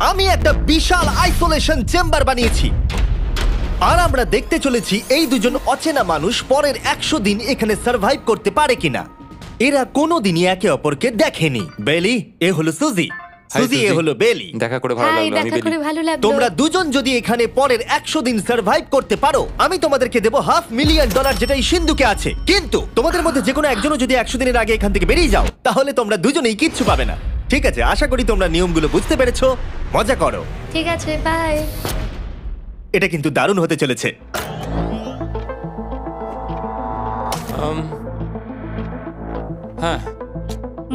আমি একটা বিশাল isolation chamber বানিয়েছি, আর আমরা দেখতে চলেছি এই দুজন অচেনা মানুষ পরের 100 দিন এখানে সার্ভাইভ করতে পারে কিনা। এরা কোনোদিনই একে অপরকে দেখেনি। বেলি, এ হলো সুজি, সুজি এ হলো বেলি। দেখা করে ভালো লাগলো। আমি বেলি। ভালো লাগলো। তোমরা দুজন যদি এখানে পরের 100 দিন সার্ভাইভ করতে পারো, আমি তোমাদেরকে দেবো $500,000, যেটা এই সিন্ধুকে আছে। কিন্তু তোমাদের মধ্যে যে কোনো একজনও যদি 100 দিনের আগে এখান থেকে বেরিয়ে যাও, তাহলে তোমরা দুজনেই কিচ্ছু পাবে না। ঠিক আছে, আশা করি তোমরা নিয়মগুলো বুঝতে পেরেছো। মজা করো। ঠিক আছে, বাই। এটা কিন্তু দারুণ হতে চলেছে। হ্যাঁ,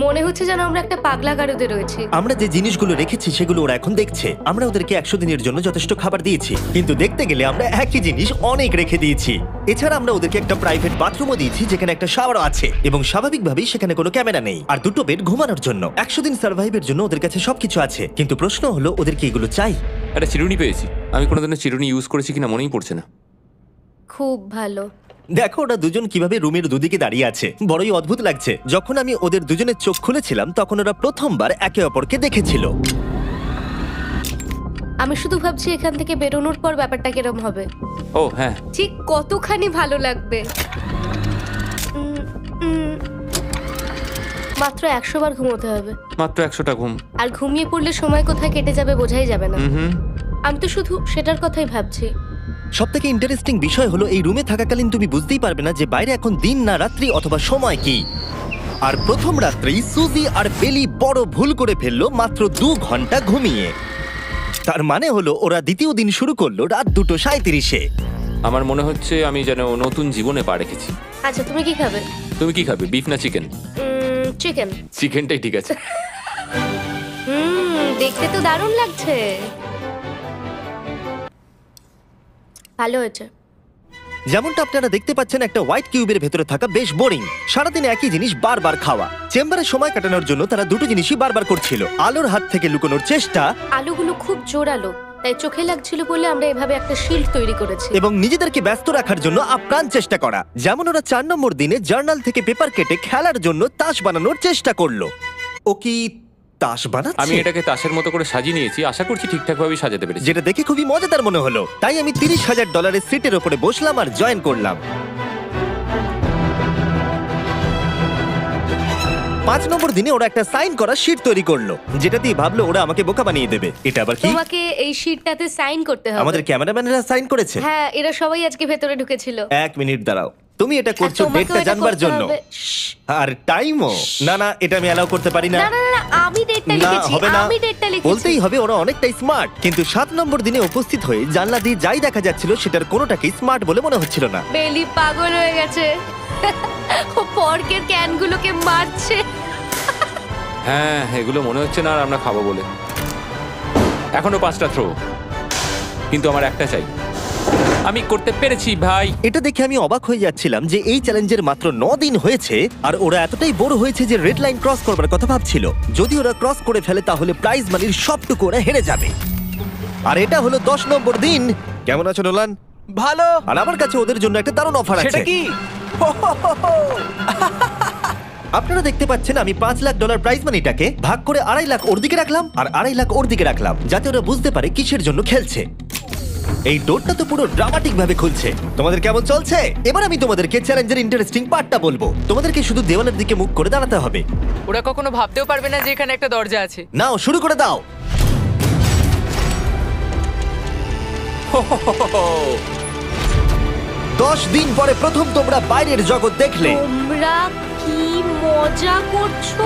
মনে হচ্ছে যেন আমরা একটা পাগলা গারদে রয়েছি। আমরা যে জিনিসগুলো রেখেছি সেগুলো ওরা এখন দেখছে। আমরা ওদেরকে 100 দিনের জন্য যথেষ্ট খাবার দিয়েছি, কিন্তু দেখতে গেলে আমরা একই জিনিস অনেক রেখে দিয়েছি। এছাড়া আমরা ওদেরকে একটা প্রাইভেট বাথরুমও দিয়েছি, যেখানে একটা শাওয়ারও আছে, এবং স্বাভাবিকভাবেই সেখানে কোনো ক্যামেরা নেই, আর দুটো বেড ঘুমানোর জন্য। 100 দিন সার্ভাইভের জন্য ওদের কাছে সবকিছু আছে, কিন্তু প্রশ্ন হলো ওদের কি এগুলো চাই? একটা চিরুনি পেয়েছি। আমি কোনোদিনও চিরুনি ইউজ করেছি কিনা মনেই পড়ছে না। খুব ভালো। দেখো ওরা দুজন কিভাবে রুমের দুদিকে দাঁড়িয়ে আছে, বড়ই অদ্ভুত লাগছে। যখন আমি ওদের দুজনের চোখ খুলেছিলাম, তখন ওরা প্রথমবার একে অপরকে দেখেছিল। আমি শুধু ভাবছি এখান থেকে বেরোনোর পর ব্যাপারটা কিরম হবে। ও হ্যাঁ, ঠিক কতখানি ভালো লাগবে। মাত্র 100 বার ঘুমোতে হবে। মাত্র 100টা ঘুম। আর ঘুমিয়ে পড়লে সময় কোথায় কেটে যাবে বোঝাই যাবে না। হুম। আমি তো শুধু সেটার কথাই ভাবছি। সবথেকে ইন্টারেস্টিং বিষয় হলো এই রুমে থাকাকালীন তুমি বুঝতেই পারবে না যে বাইরে এখন দিন না রাত্রি অথবা সময় কি। আর প্রথম রাত্রেই সুজি আর বেলি বড় ভুল করে ফেললো মাত্র 2 ঘন্টা ঘুমিয়ে। তার মানে হলো ওরা দ্বিতীয় দিন শুরু করলো রাত 2:37-এ। আমার মনে হচ্ছে আমি যেন নতুন জীবনে পা রেখেছি। আচ্ছা, তুমি কি খাবে? তুমি কি খাবে, বিফ না চিকেন? চিকেন। চিকেনটাই ঠিক আছে। দেখতে তো দারুণ লাগছে। ভালো হয়েছে। যেমনটা আপনারা দেখতে পাচ্ছেন, একটা হোয়াইট কিউবের ভেতরে থাকা বেশ বোরিং। সারাদিন একই জিনিস বারবার খাওয়া। চেম্বারে সময় কাটানোর জন্য তারা দুটো জিনিসই বারবার করছিল: আলোর হাত থেকে লুকোনোর চেষ্টা, আলোগুলো খুব জোরালো, তাই চোখে লাগছিল বলে আমরা এভাবে একটা শিল্ড তৈরি করেছি, এবং নিজেদেরকে ব্যস্ত রাখার জন্য আপ্রাণ চেষ্টা করা। যেমন ওরা 4 নম্বর দিনে জার্নাল থেকে পেপার কেটে খেলার জন্য তাস বানানোর চেষ্টা করলো। ও কি তাস বানাচ্ছে? আমি এটাকে তাসের মতো করে সাজিয়ে নিয়েছি, আশা করছি ঠিকঠাক ভাবে সাজাতে পেরেছি। যেটা দেখে খুবই মজাদার মনে হলো, তাই আমি $30,000 সিটের উপরে বসলাম আর জয়েন করলাম। 5 নম্বর দিনে ওরা একটা সাইন করা শীট তৈরি করলো, যেটা দিয়ে ভাবলো ওরা আমাকে বোকা বানিয়ে দেবে। এটা আবার কি? তোমাকে এই শীটটাতে সাইন করতে হবে। আমাদের ক্যামেরাম্যানেরা সাইন করেছে? হ্যাঁ, এরা সবাই আজকে ভেতরে ঢুকেছিল। 1 মিনিট দাঁড়াও, তুমি এটা করছো আর তোমাকেও ডেটটা এটা জানবার করতে জন্য? হবে। আর টাইমও? না, এটা আমি অ্যালাউ করতে পারি না। না, আমি ডেটটা না, লিখেছি। হবে না। আমি ডেটটা লিখেছি। বলতেই হবে ওরা অনেকটাই স্মার্ট। কিন্তু 7 নম্বর দিনে উপস্থিত হয়ে জানলা দিয়ে যাই দেখা যাচ্ছিল সেটার কোনোটাকেই স্মার্ট বলে মনে হচ্ছিল না। বেলি পাগল হয়ে গেছে। ও পর্কের ক্যানগুলোকে মারছে। হ্যাঁ, এগুলো মনে হচ্ছে না আর আমরা খাবো বলে। এখনো 5টা থ্রো, কিন্তু আমার একটা চাই। আমি করতে পেরেছি ভাই। এটা দেখে আমি অবাক হয়ে যাচ্ছিলাম যে এই চ্যালেঞ্জের মাত্র 9 দিন হয়েছে, আর ওরা এতটাই বোর হয়েছে যে রেড লাইন ক্রস করবার কথা ভাবছিল। যদি ওরা ক্রস করে ফেলে তাহলে প্রাইজ মানির সবটুকু ওরা হেরে যাবে। আর এটা হলো 10 নম্বর দিন। কেমন আছো নোলান? ভালো। আর আমার কাছে ওদের জন্য একটা দারুণ অফার আছে। সেটা কি? আপনারা দেখতে পাচ্ছেন আমি $5 লাখ প্রাইজ মানিটাকে ভাগ করে 2.5 লাখ ওর দিকে রাখলাম আর 2.5 লাখ ওর দিকে রাখলাম, যাতে ওরা বুঝতে পারে কিসের জন্য খেলছে। এই ডোরটা তো পুরো ড্রামাটিক ভাবে খুলছে। তোমাদের কেমন চলছে? এবার আমি তোমাদেরকে চ্যালেঞ্জের ইন্টারেস্টিং পার্টটা বলবো। তোমাদেরকে শুধু দেওয়ালের দিকে মুখ করে দাঁড়াতে হবে। ওরা কখনো ভাবতেও পারবে না যে এখানে একটা দরজা আছে। নাও শুরু করে দাও। দশ দিন পরে প্রথম তোমরা বাইরের জগৎ দেখলে। তোমরা কি মজা করছো?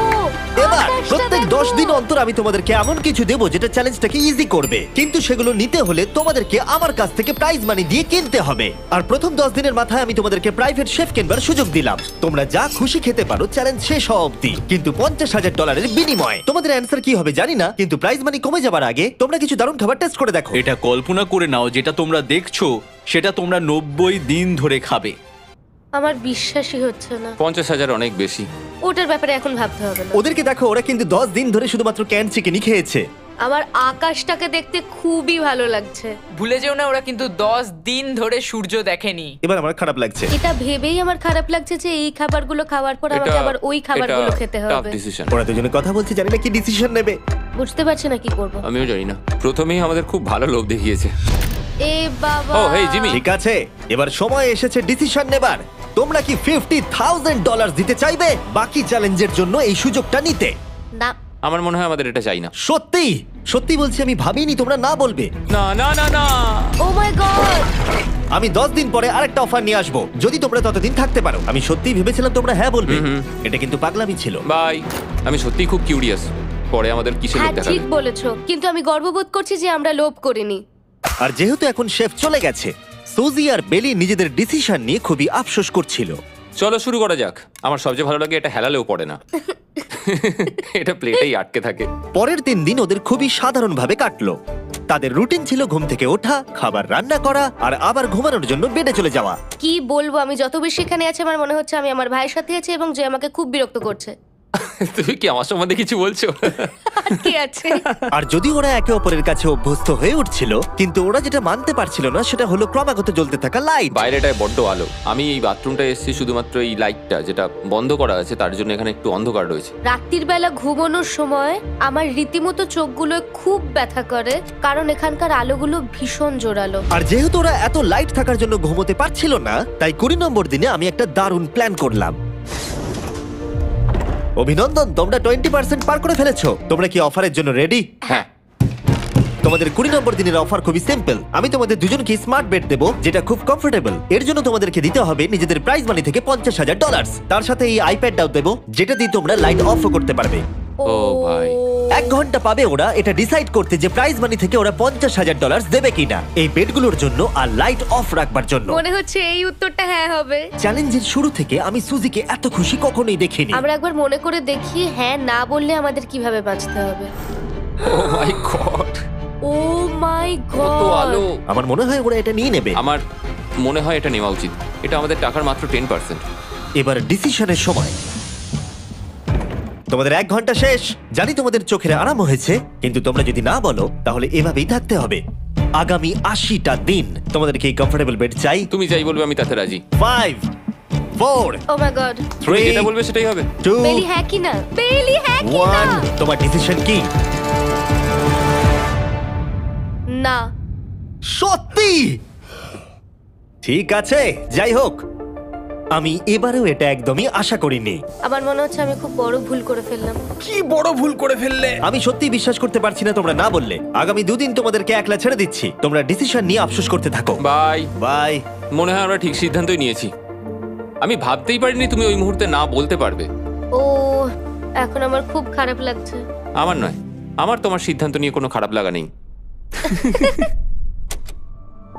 এবার আকাশটা প্রত্যেক দেখো। 10 দিন অন্তর আমি তোমাদেরকে এমন কিছু দেবো যেটা চ্যালেঞ্জটাকে ইজি করবে, কিন্তু সেগুলো নিতে হলে তোমাদেরকে আমার কাছ থেকে প্রাইজ মানি দিয়ে কিনতে হবে। আর প্রথম 10 দিনের মাথায় আমি তোমাদেরকে প্রাইভেট শেফ কেনবার সুযোগ দিলাম। তোমরা যা খুশি খেতে পারো চ্যালেঞ্জ শেষ হওয়া অবধি, কিন্তু $50,000 বিনিময়ে। তোমাদের অ্যান্সার কি হবে জানি না, কিন্তু প্রাইজ মানি কমে যাবার আগে তোমরা কিছু দারুণ খাবার টেস্ট করে দেখো। এটা কল্পনা করে নাও, যেটা তোমরা দেখছো সেটা তোমরা 90 দিন ধরে খাবে। আমার বিশ্বাসই হচ্ছে না। 50,000 অনেক বেশি। ওটার ব্যাপারে এখন ভাবতে হবে না। ওদেরকে দেখো, ওরা কিন্তু 10 দিন ধরে শুধুমাত্র ক্যান চিকেনই খেয়েছে। আমার আকাশটাকে দেখতে খুবই ভালো লাগছে। ভুলে যেও না, ওরা কিন্তু 10 দিন ধরে সূর্য দেখেনি। এবার আমার খারাপ লাগছে। এটা ভেবেই আমার খারাপ লাগছে যে এই খাবারগুলো খাওয়ার পর আমাকে আবার ওই খাবারগুলো খেতে টাফ হবে। ডিসিশন। ওরা দুজনে কথা বলছে, জানি না কি ডিসিশন নেবে। বুঝতে পারছি না কি করব। আমিও জানি না, প্রথমেই আমাদের খুব ভালো লোভ দেখিয়েছে। এ বাবা। ও, হেই, জিমি। ঠিক আছে, এবার সময় এসেছে ডিসিশন নেবার। তোমরা কি $50,000 দিতে চাইবে বাকি চ্যালেঞ্জের জন্য এই সুযোগটা নিতে? না। আমার মনে হয় আমাদের এটা চাই না। সত্যি সত্যি বলছি, আমি ভাবিনি তোমরা না বলবে। না না না না। ও মাই গড। আমি 10 দিন পরে আরেকটা অফার নিয়ে আসবো, যদি তোমরা ততদিন থাকতে পারো। আমি সত্যি ভেবেছিলাম তোমরা হ্যাঁ বলবে। এটা কিন্তু পাগলামি ছিল। বাই। আমি সত্যিই খুব কিউরিয়াস, পরে আমাদের কিসের হ্যাঁ লোভ দেখাবে। ঠিক বলেছো, কিন্তু আমি গর্ববোধ করছি যে আমরা লোভ করিনি। আর যেহেতু এখন শেফ চলে গেছে, সুজি আর বেলি নিজেদের ডিসিশন নিয়ে খুবই আফসোস করছিল। চলো শুরু করা যাক। আমার সবচেয়ে ভালো লাগে এটা হেলালেও পড়ে না। এটা প্লেটেই আটকে থাকে। পরের 3 দিন ওদের খুবই সাধারণভাবে কাটলো। তাদের রুটিন ছিল ঘুম থেকে ওঠা, খাবার রান্না করা আর আবার ঘুমানোর জন্য বেডে চলে যাওয়া। কি বলবো, আমি যত বেশি এখানে আছি আমার মনে হচ্ছে আমি আমার ভাইয়ের সাথে আছি এবং যে আমাকে খুব বিরক্ত করছে। তুমি কি আমার সম্বন্ধে কিছু বলছো? আর কি আছে? আর যদি ওরা একে অপরের কাছে অভ্যস্ত হয়ে উঠছিল, কিন্তু ওরা যেটা মানতে পারছিল না সেটা হলো ক্রমাগত জ্বলতে থাকা লাইট। বাইরেটায় বড্ড আলো। আমি এই বাথরুমটায় এসেছি শুধুমাত্র এই লাইটটা যেটা বন্ধ করা আছে তার জন্য এখানে একটু অন্ধকার রয়েছে। রাত্রির বেলা ঘুমানোর সময় আমার রীতিমতো চোখগুলো খুব ব্যথা করে, কারণ এখানকার আলোগুলো ভীষণ জোরালো। আর যেহেতু ওরা এত লাইট থাকার জন্য ঘুমোতে পারছিল না, তাই 20 নম্বর দিনে আমি একটা দারুণ প্ল্যান করলাম। অভিনন্দন, তোমরা 20% পার করে ফেলেছো। তোমরা কি অফারের জন্য রেডি? হ্যাঁ। তোমাদের 20 নম্বর দিনের অফার খুবই সিম্পল। আমি তোমাদের দুজনকে স্মার্ট বেড দেবো, যেটা খুব কমফোর্টেবল। এর জন্য তোমাদেরকে দিতে হবে নিজেদের প্রাইজ মানি থেকে $50,000। তার সাথে এই আইপ্যাডটাও দেবো, যেটা দিয়ে তোমরা লাইট অফও করতে পারবে। ও ভাই। 1 ঘন্টা পাবে ওরা এটা ডিসাইড করতে যে প্রাইজ মানি থেকে ওরা $50,000 দেবে কিনা এই বেডগুলোর জন্য আর লাইট অফ রাখবার জন্য। মনে হচ্ছে এই উত্তরটা হ্যাঁ হবে। চ্যালেঞ্জের শুরু থেকে আমি সুজিকে এত খুশি কখনোই দেখিনি। আমরা একবার মনে করে দেখি হ্যাঁ না বললে আমাদের কিভাবে বাঁচতে হবে। ও মাই গড। ও মাই কত গড। আলো। আমার মনে হয় ওরা এটা নিয়ে নেবে। আমার মনে হয় এটা নেওয়া উচিত। এটা আমাদের টাকার মাত্র 10%। এবার ডিসিশনের সময়। তোমাদের 1 ঘন্টা শেষ। জানি তোমাদের চোখের আরাম হয়েছে, কিন্তু তোমরা যদি না বলো তাহলে এভাবেই থাকতে হবে আগামী 80টা দিন। তোমাদেরকে এই কমফোর্টেবল বেড চাই। তুমি যাই বলবে আমি তাতে রাজি। 5 4 ও মাই গড। তুমি 3 যেটা বলবে সেটাই হবে। 2 বেলি হ্যাঁ কি না? বেলি হ্যাঁ কি না? 1 তোমার ডিসিশন কি? না। সত্যি? ঠিক আছে, যাই হোক, আমি এবারেও এটা একদমই আশা করিনি। আমার মনে হচ্ছে আমি খুব বড় ভুল করে ফেললাম। কি বড় ভুল করে ফেললে। আমি সত্যি বিশ্বাস করতে পারছি না তোমরা না বললে। আগামী 2 দিন তোমাদেরকে একলা ছেড়ে দিচ্ছি। তোমরা ডিসিশন নিয়ে আফসোস করতে থাকো। বাই। বাই। মনে হয় আমরা ঠিক সিদ্ধান্তই নিয়েছি। আমি ভাবতেই পারিনি তুমি ওই মুহূর্তে না বলতে পারবে। ও, এখন আমার খুব খারাপ লাগছে। আমার নয়, আমার তোমার সিদ্ধান্ত নিয়ে কোনো খারাপ লাগা নেই।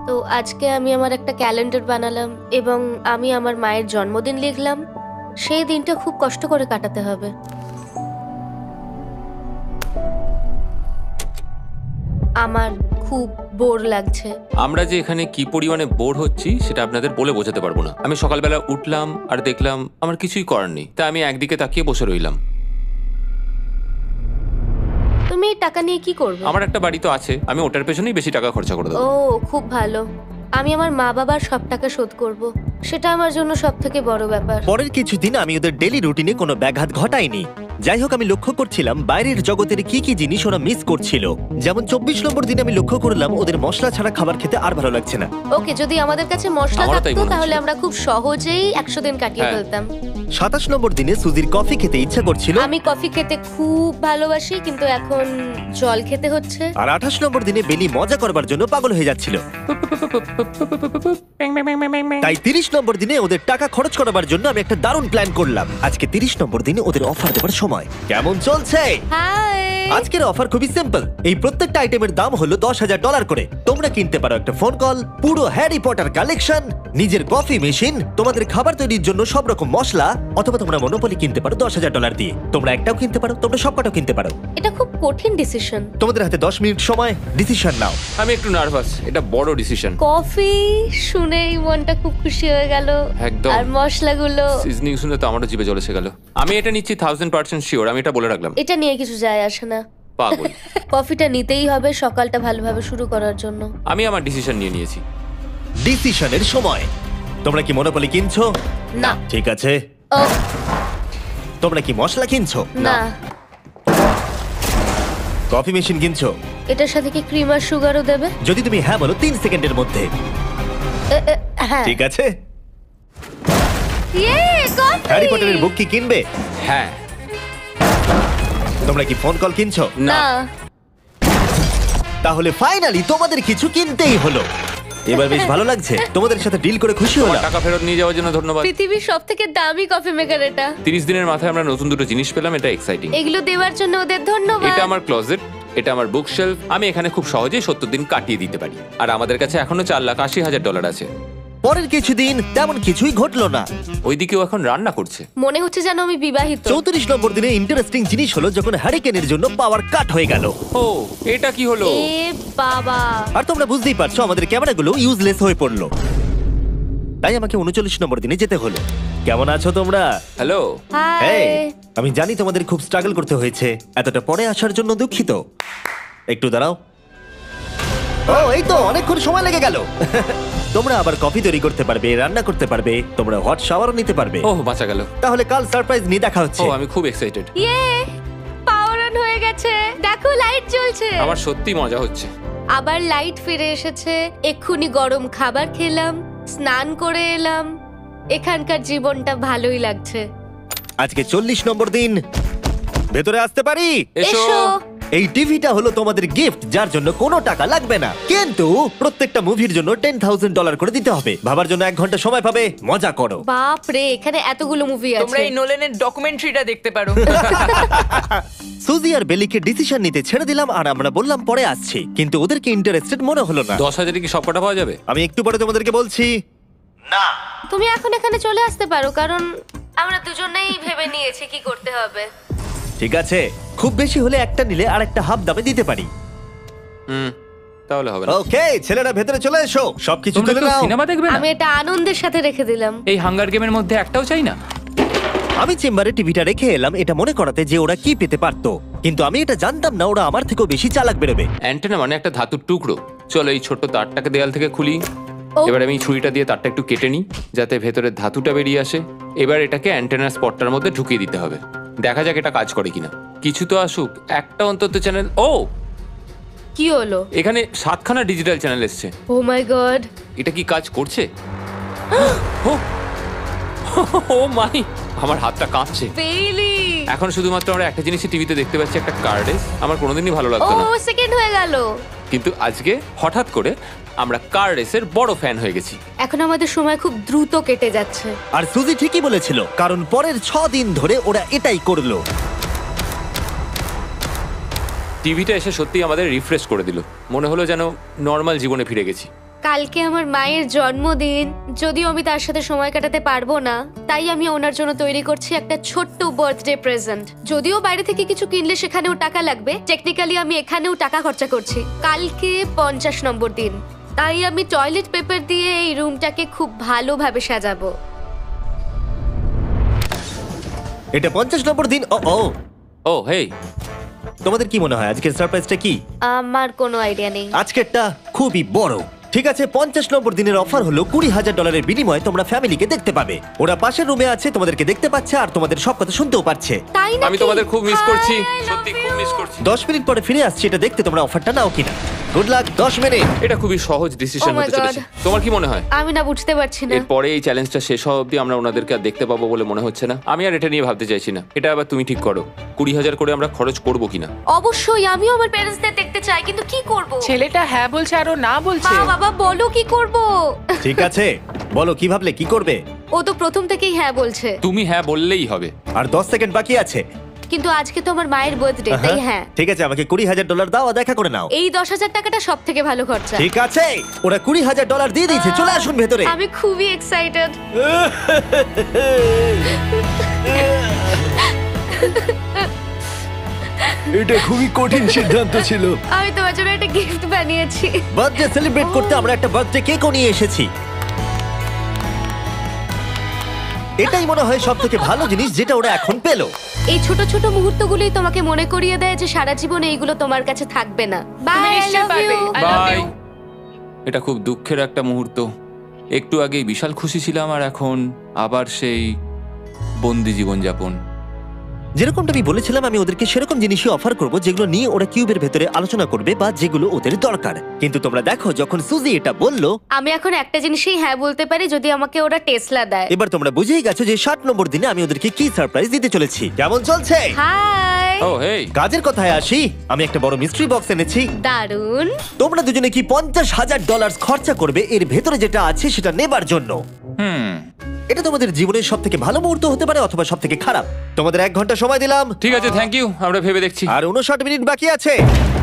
তো আজকে আমি আমার একটা ক্যালেন্ডার বানালাম এবং আমি আমার মায়ের জন্মদিন লিখলাম। সেই দিনটা খুব কষ্ট করে কাটাতে হবে। আমার খুব বোর লাগছে। আমরা যে এখানে কি পরিমাণে বোর হচ্ছি সেটা আপনাদের বলে বোঝাতে পারবো না। আমি সকালবেলা উঠলাম আর দেখলাম আমার কিছুই করার নেই, তাই আমি একদিকে তাকিয়ে বসে রইলাম। তুমি এই টাকা নিয়ে কি করবে? আমার একটা বাড়ি তো আছে, আমি ওটার পেছনেই বেশি টাকা খরচা করে ও দেবো। খুব ভালো। আমি আমার মা বাবার সব টাকা শোধ করব। সেটা আমার জন্য সব থেকে বড় ব্যাপার। পরের কিছুদিন আমি ওদের ডেলি রুটিনে কোনো ব্যাঘাত ঘটাইনি। যাই হোক, আমি লক্ষ্য করছিলাম বাইরের জগতের কি কি জিনিস ওরা মিস করছিল। যেমন 24 নম্বর দিনে আমি লক্ষ্য করলাম ওদের মশলা ছাড়া খাবার খেতে আর ভালো লাগছে না। ওকে, যদি আমাদের কাছে মশলা আমারও তাই থাকতো মনে তাহলে হচ্ছিল। আমরা খুব সহজেই 100 দিন কাটিয়ে হ্যাঁ। ফেলতাম। 27 নম্বর দিনে সুজির কফি খেতে ইচ্ছা করছিল, আমি কফি খেতে খুব ভালোবাসি, কিন্তু এখন জল খেতে হচ্ছে। আর 28 নম্বর দিনে বেলি মজা করবার জন্য পাগল হয়ে যাচ্ছিল। তাই 30 নম্বর দিনে ওদের টাকা খরচ করাবার জন্য আমি একটা দারুণ প্ল্যান করলাম। আজকে 30 নম্বর দিনে ওদের অফার দেবার সময়। কেমন চলছে? হাই। আজকের অফার খুবই সিম্পল। এই প্রত্যেকটা আইটেমের দাম হলো $10,000 করে। তোমরা কিনতে পারো একটা ফোন কল, পুরো হ্যারি পটার কালেকশন, নিজের কফি মেশিন, তোমাদের খাবার তৈরির জন্য সব রকম মশলা, অথবা তোমরা মনোপলি কিনতে পারো $10,000 দিয়ে। তোমরা একটাও কিনতে পারো, তোমরা সবকটাও কিনতে পারো। এটা খুব কঠিন ডিসিশন। তোমাদের হাতে 10 মিনিট সময়, ডিসিশন নাও। আমি একটু নার্ভাস, এটা বড় ডিসিশন। কফি শুনেই মনটা খুব খুশি হয়ে গেল। একদম। আর মশলাগুলো। সিজনিং শুনে তো আমারও জিভে জল এসে গেল। আমি এটা নিচ্ছি 1000% শিওর, আমি এটা বলে রাখলাম। এটা নিয়ে কিছু যায় আসে না। পাগল। কফিটা নিতেই হবে সকালটা ভালোভাবে শুরু করার জন্য। আমি আমার ডিসিশন নিয়ে নিয়েছি। ডিসিশনের সময়। তোমরা কি মনোপলি কিনছো? না। ঠিক আছে। ও তোমরা কি মশলা কিনছো? না। কফি মেশিন কিনছো? এটার সাথে কি ক্রিম আর সুগারও দেবে? যদি তুমি হ্যাঁ বলো 3 সেকেন্ডের মধ্যে। হ্যাঁ। ঠিক আছে। ইয়ে, কফি! হ্যারি পটারের বুক কি কিনবে? হ্যাঁ। তোমরা কি ফোন কল কিনছো? না। তাহলে ফাইনালি তোমাদের কিছু কিনতেই হলো। এবার বেশ ভালো লাগছে। তোমাদের সাথে ডিল করে খুশি তোমার হলাম। টাকা ফেরত নিয়ে যাওয়ার জন্য ধন্যবাদ। পৃথিবীর সবথেকে দামি কফি মেকার এটা। 30 দিনের মাথায় আমরা নতুন দুটো জিনিস পেলাম, এটা এক্সাইটিং। এগুলো দেওয়ার জন্য ওদের ধন্যবাদ। এটা আমার ক্লোজেট, এটা আমার বুক শেলফ। আমি এখানে খুব সহজেই 70 দিন কাটিয়ে দিতে পারি। আর আমাদের কাছে এখনো $4,80,000 আছে। পরের কিছুদিন তেমন কিছুই ঘটলো না। ওইদিকেও এখন রান্না করছে। মনে হচ্ছে যেন আমি বিবাহিত। 34 নম্বর দিনে ইন্টারেস্টিং জিনিস হলো যখন হ্যারিকেনের জন্য পাওয়ার কাট হয়ে গেল। ও, এটা কি হলো? এ বাবা! আর তোমরা বুঝতেই পারছো আমাদের ক্যামেরাগুলো ইউজলেস হয়ে পড়লো। তাই আমাকে 39 নম্বর দিনে যেতে হলো। কেমন আছো তোমরা? হ্যালো। হাই। এই, আমি জানি তোমাদের খুব স্ট্রাগল করতে হয়েছে। এতটা পরে আসার জন্য দুঃখিত। একটু দাঁড়াও। ও, এই তো অনেকক্ষণ সময় লেগে গেল। তোমরা আবার কফি তৈরি করতে পারবে, রান্না করতে পারবে, তোমরা হট শাওয়ারও নিতে পারবে। ওহ, বাঁচা গেল। তাহলে কাল সারপ্রাইজ নিয়ে দেখা হচ্ছে। ও, আমি খুব এক্সাইটেড। ইয়ে! পাওয়ার অন হয়ে গেছে। দেখো লাইট জ্বলছে। আমার সত্যি মজা হচ্ছে। আবার লাইট ফিরে এসেছে। এক্ষুনি গরম খাবার খেলাম, স্নান করে এলাম। এখানকার জীবনটা ভালোই লাগছে। আজকে 40 নম্বর দিন। ভেতরে আসতে পারি? এসো। এই টিভিটা হলো তোমাদের গিফট, যার জন্য কোনো টাকা লাগবে না, কিন্তু প্রত্যেকটা মুভির জন্য $10,000 করে দিতে হবে। ভাবার জন্য 1 ঘন্টা সময় পাবে। মজা করো। বাপ রে, এখানে এতগুলো মুভি তোমরা আছে। এই নোলেনের ডকুমেন্টারিটা দেখতে পারো। সুজি আর বেলিকে ডিসিশন নিতে ছেড়ে দিলাম আর আমরা বললাম পরে আসছি, কিন্তু ওদেরকে ইন্টারেস্টেড মনে হলো না। 10,000 কি সব কটা পাওয়া যাবে? আমি একটু পরে তোমাদেরকে বলছি। না, তুমি এখন এখানে চলে আসতে পারো, কারণ আমরা দুজনেই ভেবে নিয়েছি কি করতে হবে। ঠিক আছে, খুব বেশি হলে একটা নিলে আর একটা হাফ দামে দিতে পারি। তাহলে হবে না। ওকে, ছেলেরা ভেতরে চলে এসো, সবকিছু তোমরা তুলে কেউ নাও। সিনেমা দেখবে না? আমি এটা আনন্দের সাথে রেখে দিলাম। এই হাঙ্গার গেমের মধ্যে একটাও চাই না। আমি চেম্বারে টিভিটা রেখে এলাম এটা মনে করাতে যে ওরা কি পেতে পারতো, কিন্তু আমি এটা জানতাম না ওরা আমার থেকেও বেশি চালাক বেরোবে। অ্যান্টেনা মানে একটা ধাতুর টুকরো। চলো এই ছোট্ট তারটাকে দেয়াল থেকে খুলি। ও। এবার আমি ছুরিটা দিয়ে তারটা একটু কেটে নিই যাতে ভেতরের ধাতুটা বেরিয়ে আসে। এবার এটাকে অ্যান্টেনার স্পটটার মধ্যে ঢুকিয়ে দিতে হবে। দেখা যাক এটা কাজ করে কিনা। কিছু তো আসুক, একটা অন্তত চ্যানেল। ও, কি হলো? এখানে 7খানা ডিজিটাল চ্যানেল এসছে। ও মাই গড! এটা কি কাজ করছে? ও, ও মাই, আমার হাতটা কাঁপছে। বেইলি! এখন শুধুমাত্র আমরা একটা জিনিসই টিভিতে দেখতে পাচ্ছি, একটা কার্ডেস। আমার কোনোদিনই ভালো ও লাগতো না, সেকেন্ড হয়ে গেল। কিন্তু আজকে হঠাৎ করে আমরা কার রেসের বড় ফ্যান হয়ে গেছি। এখন আমাদের সময় খুব দ্রুত কেটে যাচ্ছে। আর সুজি ঠিকই বলেছিল, কারণ পরের 6 দিন ধরে ওরা এটাই করলো। টিভিটা এসে সত্যি আমাদের রিফ্রেশ করে দিল। মনে হলো যেন নর্মাল জীবনে ফিরে গেছি। কালকে আমার মায়ের জন্মদিন, যদিও আমি তার সাথে সময় কাটাতে পারবো না, তাই আমি ওনার জন্য তৈরি করছি একটা ছোট্ট বার্থডে প্রেজেন্ট। যদিও বাইরে থেকে কিছু কিনলে সেখানেও টাকা লাগবে, টেকনিক্যালি আমি এখানেও টাকা খরচা করছি। কালকে 50 নম্বর দিন, তাই আমি টয়লেট পেপার দিয়ে এই রুমটাকে খুব ভালোভাবে সাজাবো। এটা 50 নম্বর দিন। ও ও, ও হেই, তোমাদের কি মনে হয় আজকের সারপ্রাইজটা কি? আমার কোনো আইডিয়া নেই। আজকেরটা খুবই বড়। ঠিক আছে, 50 নম্বর দিনের অফার হলো $20,000 বিনিময়ে তোমরা ফ্যামিলিকে দেখতে পাবে। ওরা পাশের রুমে আছে, তোমাদেরকে দেখতে পাচ্ছে আর তোমাদের সব কথা শুনতেও পাচ্ছে। তাই না? আমি তোমাদের খুব মিস করছি, সত্যি খুব মিস করছি। 10 মিনিট পরে ফিরে আসছি এটা দেখতে তোমরা অফারটা নাও কিনা। Good luck. 10 মিনিট। এটা খুবই সহজ ডিসিশন Oh my হতে চলেছে। God. তোমার কি মনে হয়? আমি না বুঝতে পারছি না। এরপরে এই চ্যালেঞ্জটা শেষ হওয়া অবধি আমরা ওনাদেরকে আর দেখতে পাবো বলে মনে হচ্ছে না। আমি আর এটা নিয়ে ভাবতে চাইছি না। এটা আবার তুমি ঠিক করো, 20,000 করে আমরা খরচ করবো কিনা। অবশ্যই আমিও আমার প্যারেন্টসদের দেখতে চাই, কিন্তু কি করব? ছেলেটা হ্যাঁ বলছে আর ও না বলছে। মা বাবা বলো কি করব? ঠিক আছে, বলো কি ভাবলে, কি করবে? ও তো প্রথম থেকেই হ্যাঁ বলছে। তুমি হ্যাঁ বললেই হবে। আর 10 সেকেন্ড বাকি আছে। কিন্তু আজকে তো আমার মায়ের বার্থডে, তাই হ্যাঁ। ঠিক আছে, আমাকে $20,000 দাও আর দেখা করে নাও। এই 10,000 টাকাটা সব থেকে ভালো খরচা। ঠিক আছে, ওরা $20,000 দিয়ে দিয়েছে। চলে আসুন ভেতরে। আমি খুবই এক্সাইটেড। এটা খুবই কঠিন সিদ্ধান্ত ছিল। আমি তোমার জন্য একটা গিফট বানিয়েছি। বার্থডে সেলিব্রেট করতে আমরা একটা বার্থডে কেকও নিয়ে এসেছি। এটাই মনে হয় সব থেকে ভালো জিনিস যেটা ওরা এখন পেলো। এই ছোট ছোট মুহূর্তগুলোই তোমাকে মনে করিয়ে দেয় যে সারা জীবন এইগুলো তোমার কাছে থাকবে না। বাই, আই নিশ্চয়ই লাভ পারবে। You. I love bye. you. এটা খুব দুঃখের একটা মুহূর্ত। একটু আগেই বিশাল খুশি ছিলাম আর এখন আবার সেই বন্দি জীবনযাপন। যেরকমটা আমি বলেছিলাম, আমি ওদেরকে সেরকম জিনিসই অফার করব যেগুলো নিয়ে ওরা কিউবের ভেতরে আলোচনা করবে বা যেগুলো ওদের দরকার। কিন্তু তোমরা দেখো, যখন সুজি এটা বললো, আমি এখন একটা জিনিসই হ্যাঁ বলতে পারি, যদি আমাকে ওরা টেসলা দেয়। এবার তোমরা বুঝেই গেছো যে 60 নম্বর দিনে আমি ওদেরকে কি সারপ্রাইজ দিতে চলেছি। কেমন চলছে? হাই, ও হেই, কাজের কথায় আসি, আমি একটা বড় মিস্ট্রি বক্স এনেছি। দারুন। তোমরা দুজনে কি $50,000 খরচা করবে এর ভেতরে যেটা আছে সেটা নেবার জন্য? এটা তোমাদের জীবনের সব থেকে ভালো মুহূর্ত হতে পারে অথবা সব থেকে খারাপ। তোমাদের 1 ঘন্টা সময় দিলাম ঠিক আছে, থ্যাংক ইউ, আমরা ভেবে দেখছি আর 59 মিনিট বাকি আছে।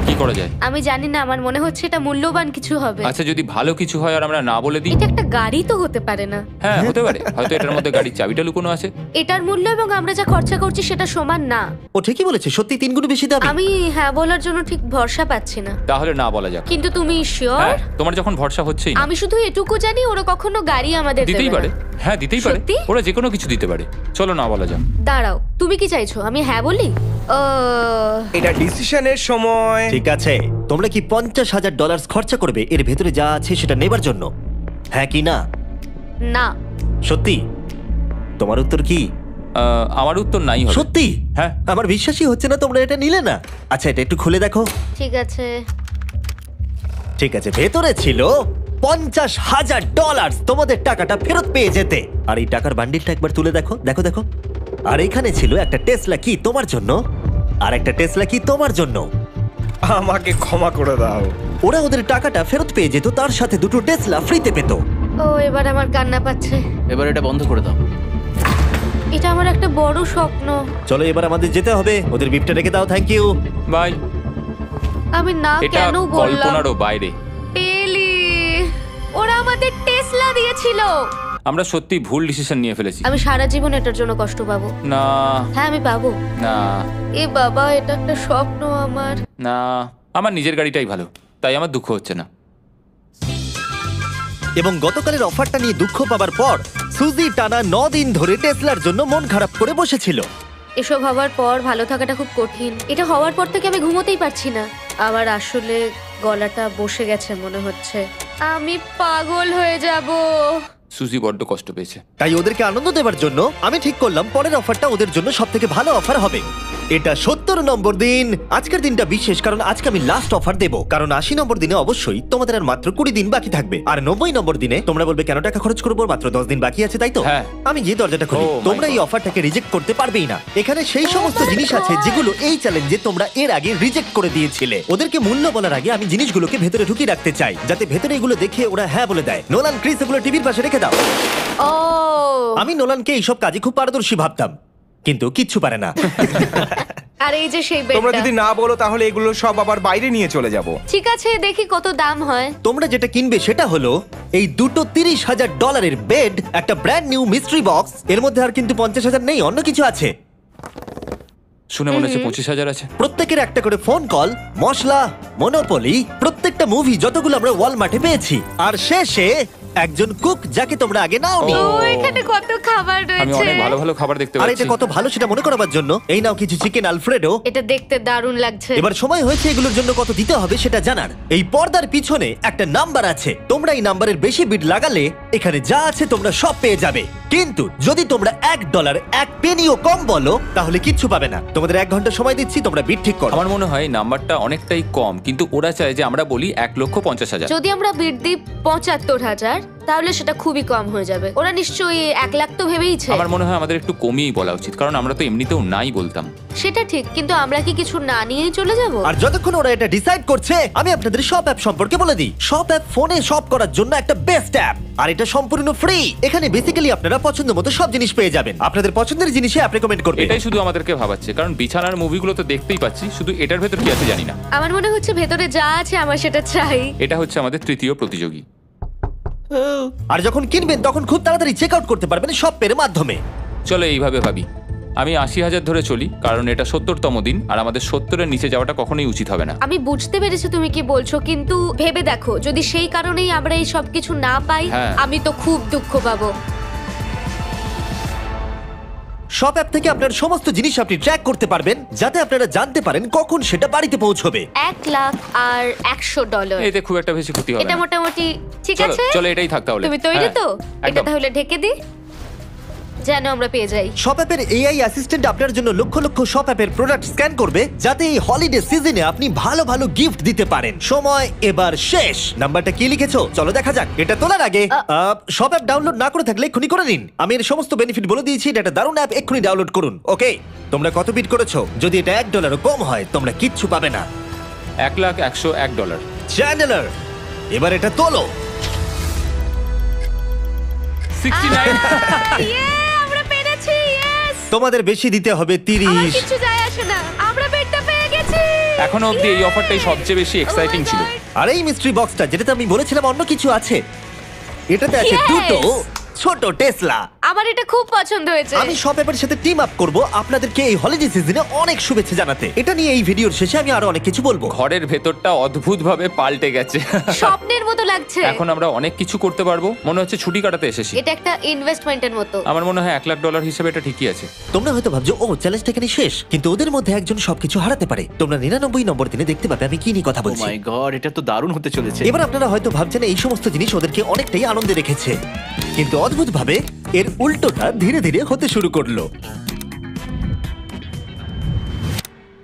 কি করা যায়। আমি জানি না, আমার মনে হচ্ছে এটা মূল্যবান কিছু হবে। আচ্ছা, যদি ভালো কিছু হয় আর আমরা না বলে দিই? এটা একটা গাড়ি তো হতে পারে না? হ্যাঁ, হতে পারে। হয়তো এটার মধ্যে গাড়ির চাবিটা লুকোনো আছে। এটার মূল্য এবং আমরা যা খরচা করছি সেটা সমান না। ও ঠিকই বলেছে, সত্যি 3 গুণ বেশি দাম। আমি হ্যাঁ বলার জন্য ঠিক ভরসা পাচ্ছি না। তাহলে না বলা যাক। কিন্তু তুমি শিওর? হ্যাঁ, তোমার যখন ভরসা হচ্ছেই না। আমি শুধু এটুকু জানি, ওরা কখনো গাড়ি আমাদের দিতেই দেবে পারে। না। হ্যাঁ, দিতেই পারে। সত্যি? ওরা যে কোনো কিছু দিতে পারে। চলো না বলা যাক। দাঁড়াও, তুমি কি চাইছো আমি হ্যাঁ বলি? এটা ডিসিশনের সময়। ঠিক আছে, তোমরা কি $50,000 খরচা করবে এর ভেতরে যা আছে সেটা নেবার জন্য? হ্যাঁ কি না? না। সত্যি? তোমার উত্তর কি? আমার উত্তর নাই হবে। সত্যি? হ্যাঁ। আমার বিশ্বাসই হচ্ছে না তোমরা এটা নিলে না। আচ্ছা, এটা একটু খুলে দেখো। ঠিক আছে। ঠিক আছে, ভেতরে ছিল $50,000। তোমাদের টাকাটা ফেরত পেয়ে যেতে। আর এই টাকার বান্ডিলটা একবার তুলে দেখো, দেখো দেখো। আর এখানে ছিল একটা টেসলা কি তোমার জন্য, আর একটা টেসলা কি তোমার জন্য। আমাকে ক্ষমা করে দাও। ওরা ওদের টাকাটা ফেরত পেয়ে যেত, তার সাথে দুটো টেসলা ফ্রিতে পেত। ও, এবার আমার কান্না পাচ্ছে। এবার এটা বন্ধ করে দাও। এটা আমার একটা বড় স্বপ্ন। চলো এবার আমাদের যেতে হবে। ওদের বিপটা রেখে দাও। Thank you. বাই। আমি না এটা কেন বললাম? কল্পনারও বাইরে। পেলি, ওরা আমাদের টেসলা দিয়েছিল। আমরা সত্যি ভুল ডিসিশন নিয়ে ফেলেছি। আমি সারা জীবন এটার জন্য কষ্ট পাবো। না হ্যাঁ, আমি পাবো। না এ বাবা, এটা একটা স্বপ্ন আমার। না, আমার নিজের গাড়িটাই ভালো, তাই আমার দুঃখ হচ্ছে না। এবং গতকালের অফারটা নিয়ে দুঃখ পাবার পর সুজি টানা 9 দিন ধরে টেসলার জন্য মন খারাপ করে বসেছিল। এসব হওয়ার পর ভালো থাকাটা খুব কঠিন। এটা হওয়ার পর থেকে আমি ঘুমোতেই পারছি না। আমার আসলে গলাটা বসে গেছে মনে হচ্ছে। আমি পাগল হয়ে যাব। সুজি বড্ড কষ্ট পেয়েছে। তাই ওদেরকে আনন্দ দেওয়ার জন্য আমি ঠিক করলাম পরের অফারটা ওদের জন্য সব থেকে ভালো অফার হবে। এটা 70 নম্বর দিন। আজকের দিনটা বিশেষ কারণ আজকে আমি লাস্ট অফার দেব। কারণ 80 নম্বর দিনে অবশ্যই তোমাদের আর মাত্র 20 দিন বাকি থাকবে। আর 90 নম্বর দিনে তোমরা বলবে কেন টাকা খরচ করবো, মাত্র 10 দিন বাকি আছে, তাই তো? হ্যাঁ। আমি গিয়ে দরজাটা খুলি। Oh my তোমরা এই God. অফারটাকে রিজেক্ট করতে পারবেই না। এখানে সেই সমস্ত জিনিস আছে যেগুলো এই চ্যালেঞ্জে তোমরা এর আগে রিজেক্ট করে দিয়েছিলে। ওদেরকে মূল্য বলার আগে আমি জিনিসগুলোকে ভেতরে ঢুকিয়ে রাখতে চাই, যাতে ভেতরে এগুলো দেখে ওরা হ্যাঁ বলে দেয়। নোলান, ক্রিস, এগুলো টিভির পাশে রেখে দাও। ও, আমি নোলানকে এইসব কাজে খুব পারদর্শী ভাবতাম, কিন্তু কিচ্ছু পারে না। আর এই যে সেই তোমরা বেডটা। যদি না বলো তাহলে এগুলো সব আবার বাইরে নিয়ে চলে যাব। ঠিক আছে, দেখি কত দাম হয়। তোমরা যেটা কিনবে সেটা হলো এই দুটো $30,000 বেড, একটা ব্র্যান্ড নিউ মিস্ট্রি বক্স। এর মধ্যে আর কিন্তু 50,000 নেই, অন্য কিছু আছে। শুনে মনে হচ্ছে 25,000 আছে। প্রত্যেকের একটা করে ফোন কল, মশলা, মনোপলি, প্রত্যেকটা মুভি যতগুলো আমরা ওয়ালমার্টে পেয়েছি, আর শেষে একজন কুক যাকে তোমরা আগে নাওনি। ও। ও, এখানে কত খাবার আমি রয়েছে। অনেক ভালো ভালো খাবার দেখতে আর পাচ্ছি। এটা কত ভালো সেটা মনে করাবার জন্য এই নাও কিছু চিকেন আলফ্রেডো। এটা দেখতে দারুণ লাগছে। এবার সময় হয়েছে এগুলোর জন্য কত দিতে হবে সেটা জানার। এই পর্দার পিছনে একটা নাম্বার আছে। তোমরা এই নাম্বারের বেশি বিড লাগালে এখানে যা আছে তোমরা সব পেয়ে যাবে। কিন্তু যদি তোমরা $1 1 পেনিও কম বলো তাহলে কিচ্ছু পাবে না। তোমাদের 1 ঘন্টা সময় দিচ্ছি, তোমরা বিড ঠিক করো। আমার মনে হয় নাম্বারটা অনেকটাই কম, কিন্তু ওরা চায় যে আমরা বলি 1,50,000। যদি আমরা বিড দিই 75,000, তাহলে সেটা খুবই কম হয়ে যাবে। ওরা নিশ্চয়ই 1 লাখ তো ভেবেইছে। আমার মনে হয় আমাদের একটু কমিয়েই বলা উচিত, কারণ আমরা তো এমনিতেও নাই বলতাম। সেটা ঠিক, কিন্তু আমরা কি কিছু না নিয়েই চলে যাব? আর যতক্ষণ ওরা এটা ডিসাইড করছে আমি আপনাদের শপ অ্যাপ সম্পর্কে বলে দিই। শপ অ্যাপ ফোনে শপ করার জন্য একটা বেস্ট অ্যাপ, আর এটা সম্পূর্ণ ফ্রি। এখানে বেসিক্যালি আপনারা পছন্দ মতো সব জিনিস পেয়ে যাবেন। আপনাদের পছন্দের জিনিসে অ্যাপ রেকমেন্ড করবে। এটাই শুধু আমাদেরকে ভাবাচ্ছে, কারণ বিছানার মুভিগুলো তো দেখতেই পাচ্ছি, শুধু এটার ভেতর কি আছে জানি না। আমার মনে হচ্ছে ভেতরে যা আছে আমার সেটা চাই। এটা হচ্ছে আমাদের তৃতীয় প্রতিযোগী। আর যখন কিনবেন তখন খুব তাড়াতাড়ি চেক আউট করতে পারবেন শপ পের মাধ্যমে। চলো এইভাবে ভাবি। আমি 80,000 ধরে চলি, কারণ এটা 70তম দিন, আর আমাদের 70-এর নিচে যাওয়াটা কখনোই উচিত হবে না। আমি বুঝতে পেরেছি তুমি কি বলছো, কিন্তু ভেবে দেখো যদি সেই কারণেই আমরা এই সব কিছু না পাই, হ্যাঁ। আমি তো খুব দুঃখ পাবো। শপ অ্যাপ থেকে আপনার সমস্ত জিনিস আপনি ট্র্যাক করতে পারবেন, যাতে আপনারা জানতে পারেন কখন সেটা বাড়িতে পৌঁছবে। 1 লাখ আর $100। এতে খুব একটা বেশি ক্ষতি হবে এটা না। মোটামুটি ঠিক চলো আছে। চলো এটাই থাক তাহলে। তুমি তৈরি হ্যাঁ, তো? এটা একদম। তাহলে ঢেকে দি। যেন আমরা পেয়ে যাই। শপ অ্যাপের এআই অ্যাসিস্ট্যান্ট আপনার জন্য লক্ষ লক্ষ শপ অ্যাপের প্রোডাক্ট স্ক্যান করবে, যাতে এই হলিডে সিজনে আপনি ভালো ভালো গিফট দিতে পারেন। সময় এবার শেষ। নাম্বারটা কি লিখেছো চলো দেখা যাক। এটা তোলার আগে শপ অ্যাপ ডাউনলোড না করে থাকলে এক্ষুনি করে নিন। আমি এর সমস্ত বেনিফিট বলে দিয়েছি। এটা একটা দারুণ অ্যাপ, এক্ষুনি ডাউনলোড করুন। ওকে, তোমরা কত বিট করেছো? যদি এটা $1 কম হয় তোমরা কিচ্ছু পাবে না। $1,101 চ্যানেলার, এবার এটা তোলো। 69 আমরা পেরেছি, ইয়েস। তোমাদের বেশি দিতে হবে 30। কিছু যায় আসে না, আমরা বেডটা পেয়ে গেছি। এখনো অবধি এই অফারটাই সবচেয়ে বেশি এক্সাইটিং ছিল। আর এই মিস্ট্রি বক্সটা, যেটাতে আমি বলেছিলাম অন্য কিছু আছে, এটাতে আছে Yes! দুটো ছোট টেসলা। আমার এটা খুব পছন্দ হয়েছে। আমি শপ অ্যাপের সাথে টিম আপ করব আপনাদেরকে এই হলিডে সিজনে অনেক শুভেচ্ছা জানাতে। এটা নিয়ে এই ভিডিওর শেষে আমি আরো অনেক কিছু বলবো। ঘরের ভেতরটা অদ্ভুতভাবে পাল্টে গেছে। স্বপ্নের মতো লাগছে। এখন আমরা অনেক কিছু করতে পারবো, মনে হচ্ছে ছুটি কাটাতে এসেছি। এটা একটা ইনভেস্টমেন্টের মতো। আমার মনে হয় $1,00,000 হিসেবে এটা ঠিকই আছে। তোমরা হয়তো ভাবছো ও চ্যালেঞ্জটা এখানে শেষ, কিন্তু ওদের মধ্যে একজন সবকিছু হারাতে পারে। তোমরা 99 নম্বর দিনে দেখতে পাবে আমি কি নিয়ে কথা ও বলছি। মাই গড, এটা তো দারুণ হতে চলেছে। এবার আপনারা হয়তো ভাবছেন এই সমস্ত জিনিস ওদেরকে অনেকটাই আনন্দে রেখেছে, কিন্তু অদ্ভুতভাবে এর উল্টোটা ধীরে ধীরে হতে শুরু করলো।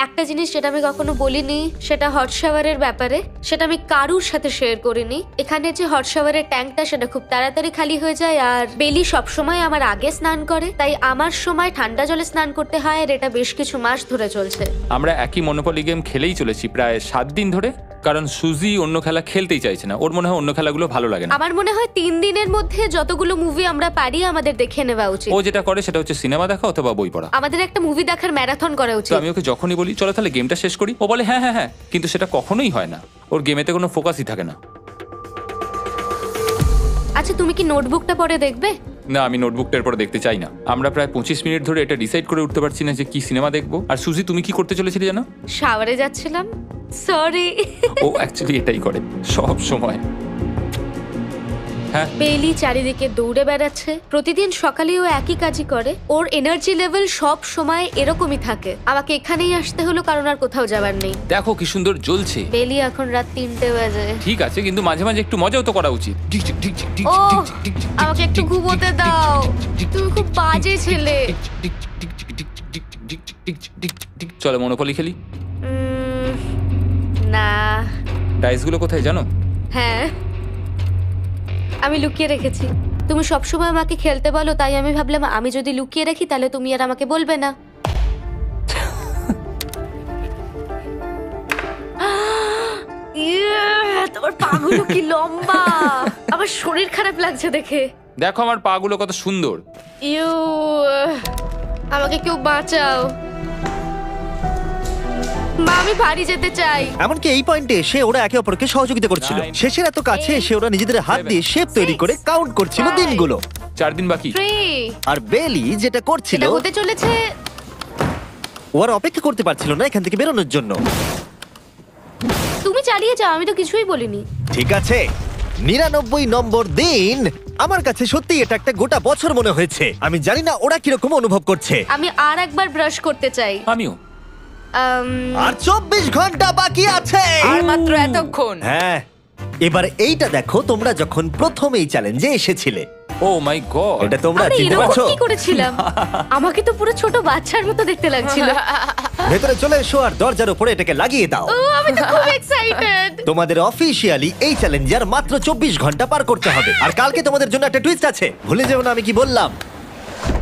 একটা জিনিস যেটা আমি কখনো বলিনি, সেটা হট শাওয়ারের ব্যাপারে। সেটা আমি কারুর সাথে শেয়ার করিনি। এখানে যে হট শাওয়ারের ট্যাঙ্কটা, সেটা খুব তাড়াতাড়ি খালি হয়ে যায়। আর বেলি সবসময় আমার আগে স্নান করে, তাই আমার সময় ঠান্ডা জলে স্নান করতে হয়। আর এটা বেশ কিছু মাস ধরে চলছে। আমরা একই মনোপলি গেম খেলেই চলেছি প্রায় 7 দিন ধরে, কারণ সুজি অন্য খেলা খেলতেই চাইছে না। ওর মনে হয় অন্য খেলাগুলো ভালো লাগে না। আমার মনে হয় 3 দিনের মধ্যে যতগুলো মুভি আমরা পারি আমাদের দেখে নেওয়া উচিত। ও যেটা করে সেটা হচ্ছে সিনেমা দেখা অথবা বই পড়া। আমাদের একটা মুভি দেখার ম্যারাথন করা তো উচিত। আমি ওকে যখনই বলি চলো তাহলে গেমটা শেষ করি, ও বলে হ্যাঁ হ্যাঁ হ্যাঁ, কিন্তু সেটা কখনোই হয় না। ওর গেমেতে কোনো ফোকাসই থাকে না। আচ্ছা, তুমি কি নোটবুকটা পড়ে দেখবে? না, আমি নোটবুকটার পর দেখতে চাই না। আমরা প্রায় 25 মিনিট ধরে এটা ডিসাইড করে উঠতে পারছি না যে কি সিনেমা দেখবো। আর সুজি, তুমি কি করতে চলেছিলে জানো? শাওয়ারে যাচ্ছিলাম। সরি। ও অ্যাকচুয়ালি এটাই করে সব সময়। হ্যাঁ, বেলি চারিদিকে দৌড়ে বেড়াচ্ছে। প্রতিদিন সকালে ও একই কাজই করে। ওর এনার্জি লেভেল সব সময় এরকমই থাকে। আমাকে এখানেই আসতে হলো, কারণ আর কোথাও যাবার নেই। দেখো কি সুন্দর জ্বলছে। বেলি এখন রাত 3টে বাজে। ঠিক আছে, কিন্তু মাঝে মাঝে একটু মজাও তো করা উচিত। ও, আমাকে একটু ঘুমোতে দাও। তুমি খুব বাজে ছেলে। চলো মনোপলি খেলি। না। ডাইসগুলো কোথায় জানো? হ্যাঁ, আমি লুকিয়ে রেখেছি। তুমি সবসময় আমাকে খেলতে বলো, তাই আমি ভাবলাম আমি যদি লুকিয়ে রাখি তাহলে তুমি আর আমাকে বলবে না। তোমার পাগুলো কি লম্বা! আমার শরীর খারাপ লাগছে দেখে। দেখো আমার পাগুলো কত সুন্দর। ইউ, আমাকে কেউ বাঁচাও। মা, আমি বাড়ি যেতে চাই। এমনকি এই পয়েন্টে এসে ওরা একে অপরকে সহযোগিতা করছিল। শেষের এত কাছে এসে ওরা নিজেদের হাত দিয়ে শেপ তৈরি করে কাউন্ট করছিল দিনগুলো। 4 দিন বাকি। 3, আর বেলি যেটা করছিল, এটা হতে চলেছে। ও আর অপেক্ষা করতে পারছিল না এখান থেকে বেরোনোর জন্য। তুমি চালিয়ে যাও, আমি তো কিছুই বলিনি। ঠিক আছে, 99 নম্বর দিন। আমার কাছে সত্যি এটা একটা গোটা বছর মনে হয়েছে। আমি জানি না ওরা কিরকম অনুভব করছে। আমি আর একবার ব্রাশ করতে চাই। আমিও। আর 24 ঘন্টা বাকি আছে। আর মাত্র এতক্ষণ। হ্যাঁ, এবার এইটা দেখো, তোমরা যখন প্রথম এই চ্যালেঞ্জে এসেছিলে, ও মাই গড, এটা তোমরা আরে চিনতে এরকম পারছো? কি করেছিলাম? আমাকে তো পুরো ছোট বাচ্চার মতো দেখতে লাগছিল। ভেতরে চলে এসো আর দরজার উপরে এটাকে লাগিয়ে দাও। ও, আমি তো খুব এক্সাইটেড। তোমাদের অফিশিয়ালি এই চ্যালেঞ্জার মাত্র 24 ঘন্টা পার করতে হবে। আর কালকে তোমাদের জন্য একটা টুইস্ট আছে, ভুলে যেও না আমি কি বললাম।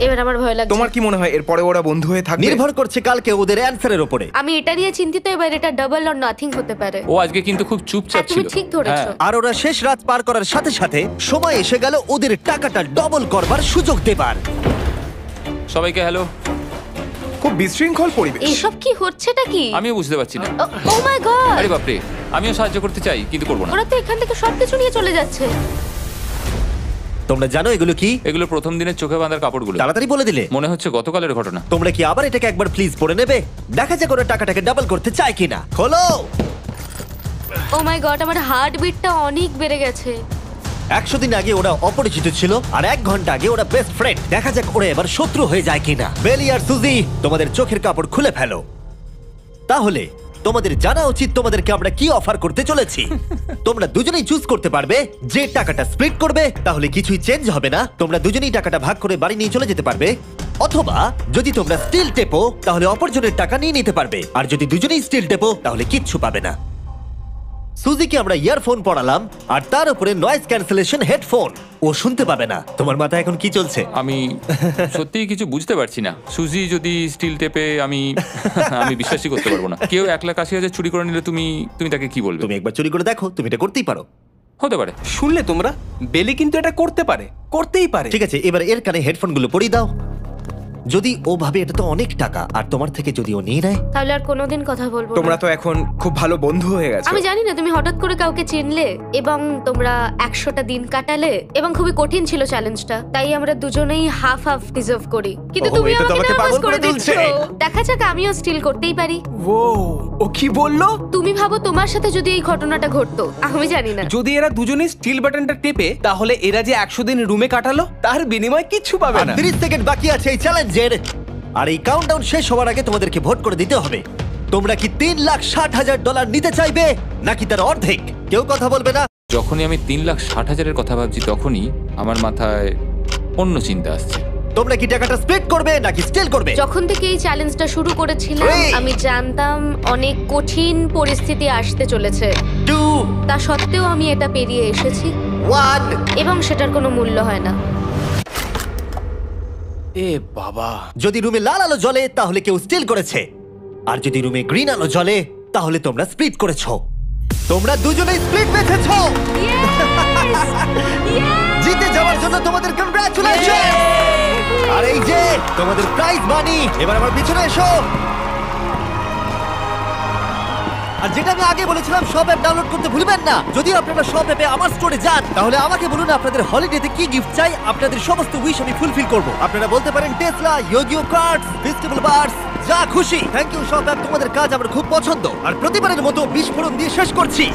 এবার আমার ভয় লাগছে। তোমার কি মনে হয় এরপরে ওরা বন্ধু হয়ে থাকবে? নির্ভর করছে কালকে ওদের অ্যানসারের উপরে। আমি এটা নিয়ে চিন্তিত। এবার এটা ডাবল অর নাথিং হতে পারে। ও আজকে কিন্তু খুব চুপচাপ হ্যাঁ, তুমি ছিল। ঠিক ধরেছো। হ্যাঁ। আর ওরা শেষ রাত পার করার সাথে সাথে সময় এসে গেল ওদের টাকাটা ডবল করবার সুযোগ দেবার। সবাইকে হ্যালো। খুব বিশৃঙ্খল পরিবেশ। এসব কি হচ্ছেটা কি? আমিও বুঝতে পারছি না। ও মাই গড! আরে বাপরে, আমিও সাহায্য করতে চাই কিন্তু করবো না। ওরা তো এখান থেকে সবকিছু নিয়ে চলে যাচ্ছে। তোমরা জানো এগুলো কি? এগুলো প্রথম দিনের চোখে বাঁধার কাপড়গুলো। তাড়াতাড়ি বলে দিলে। মনে হচ্ছে গতকালের ঘটনা। তোমরা কি আবার এটাকে একবার প্লিজ পড়ে নেবে? দেখা যাক ওরা টাকাটাকে ডাবল করতে চায় কিনা। খোলো। ও মাই গড, আমার হার্ট বিটটা অনেক বেড়ে গেছে। 100 দিন আগে ওরা অপরিচিত ছিল, আর 1 ঘন্টা আগে ওরা বেস্ট ফ্রেন্ড। দেখা যাক ওরা এবার শত্রু হয়ে যায় কিনা। বেলি আর সুজি, তোমাদের চোখের কাপড় খুলে ফেলো। তাহলে তোমাদের জানা উচিত তোমাদেরকে আমরা কি অফার করতে চলেছি। তোমরা দুজনেই চুজ করতে পারবে যে টাকাটা স্প্লিট করবে, তাহলে কিছুই চেঞ্জ হবে না, তোমরা দুজনেই টাকাটা ভাগ করে বাড়ি নিয়ে চলে যেতে পারবে। অথবা যদি তোমরা স্টিল টেপো তাহলে অপরজনের টাকা নিয়ে নিতে পারবে, আর যদি দুজনেই স্টিল টেপো তাহলে কিচ্ছু পাবে না। সুজিকে আমরা ইয়ারফোন পড়ালাম আর তার উপরে নয়েজ ক্যান্সেলেশন হেডফোন, ও শুনতে পাবে না। তোমার মাথায় এখন কি চলছে? আমি সত্যিই কিছু বুঝতে পারছি না। সুজি যদি স্টিল টেপে আমি বিশ্বাসই করতে পারবো না। কেউ 1,80,000 চুরি করে নিলে তুমি তাকে কি বলবে? তুমি একবার চুরি করে দেখো, তুমি এটা করতেই পারো। হতে পারে। শুনলে তোমরা, বেলি কিন্তু এটা করতে পারে, করতেই পারে। ঠিক আছে, এবার এর কানে হেডফোনগুলো পরিয়ে দাও। যদি ও ভাবে এটা তো অনেক টাকা, আর তোমার থেকে যদি ও নিয়ে নেয়, তাহলে আর কোনোদিন কথা বলবো না। তোমরা তো এখন খুব ভালো বন্ধু হয়ে গেছো। আমি জানি না তুমি হঠাৎ করে কাউকে চিনলে এবং তোমরা 100টা দিন কাটালে এবং খুবই কঠিন ছিল চ্যালেঞ্জটা, তাই আমরা দুজনেই হাফ হাফ ডিজার্ভ করি। কিন্তু ওহো, তুমি এটা তো আমাকে আমাকে নার্ভাস পাগল করে করে তুলছে। দিচ্ছ। দেখা যাক, আমিও স্টিল করতেই পারি। ও কি বললো? তুমি ভাবো তোমার সাথে যদি এই ঘটনাটা ঘটতো, আমি জানি না। যদি এরা দুজনেই স্টিল বাটনটা টেপে, তাহলে এরা যে 100 দিন রুমে কাটালো তার বিনিময়ে কিচ্ছু পাবে আর না। 30 সেকেন্ড বাকি আছে এই চ্যালেঞ্জের, আর এই কাউন্টডাউন শেষ হওয়ার আগে তোমাদেরকে ভোট করে দিতে হবে। তোমরা কি $3,60,000 নিতে চাইবে নাকি তার অর্ধেক? কেউ কথা বলবে না। যখনই আমি 3,60,000-এর কথা ভাবছি, তখনই আমার মাথায় অন্য চিন্তা আসছে। তোমরা কি টাকাটা স্প্লিট করবে নাকি স্টিল করবে? যখন থেকে এই চ্যালেঞ্জটা শুরু করেছিলাম, Three. আমি জানতাম অনেক কঠিন পরিস্থিতি আসতে চলেছে। 2, তা সত্ত্বেও আমি এটা পেরিয়ে এসেছি 1। এবং সেটার কোনো মূল্য হয় না। এ বাবা, যদি রুমে লাল আলো জ্বলে তাহলে কেউ স্টিল করেছে, আর যদি রুমে গ্রিন আলো জ্বলে তাহলে তোমরা স্প্লিট করেছো। তোমরা দুজনেই স্প্লিট বেঁচেছো। জিতে যাওয়ার জন্য তোমাদের কংগ্রাচুলেশন। আর এই যে তোমাদের প্রাইজ মানি, এবার আমার পিছনে এসো। আর যেটা আমি আগে বলেছিলাম, সব অ্যাপ ডাউনলোড করতে ভুলবেন না। যদি আপনারা সব অ্যাপে আমার স্টোরে যান, তাহলে আমাকে বলুন আপনাদের হলিডেতে কি গিফট চাই। আপনাদের সমস্ত উইশ আমি ফুলফিল করব। আপনারা বলতে পারেন টেসলা, ইয়োগিও কার্ডস, ফেস্টিভ্যাল বার্স, যা খুশি। থ্যাংক ইউ সব অ্যাপ, তোমাদের কাজ আমার খুব পছন্দ। আর প্রতিবারের মতো বিস্ফোরণ দিয়ে শেষ করছি।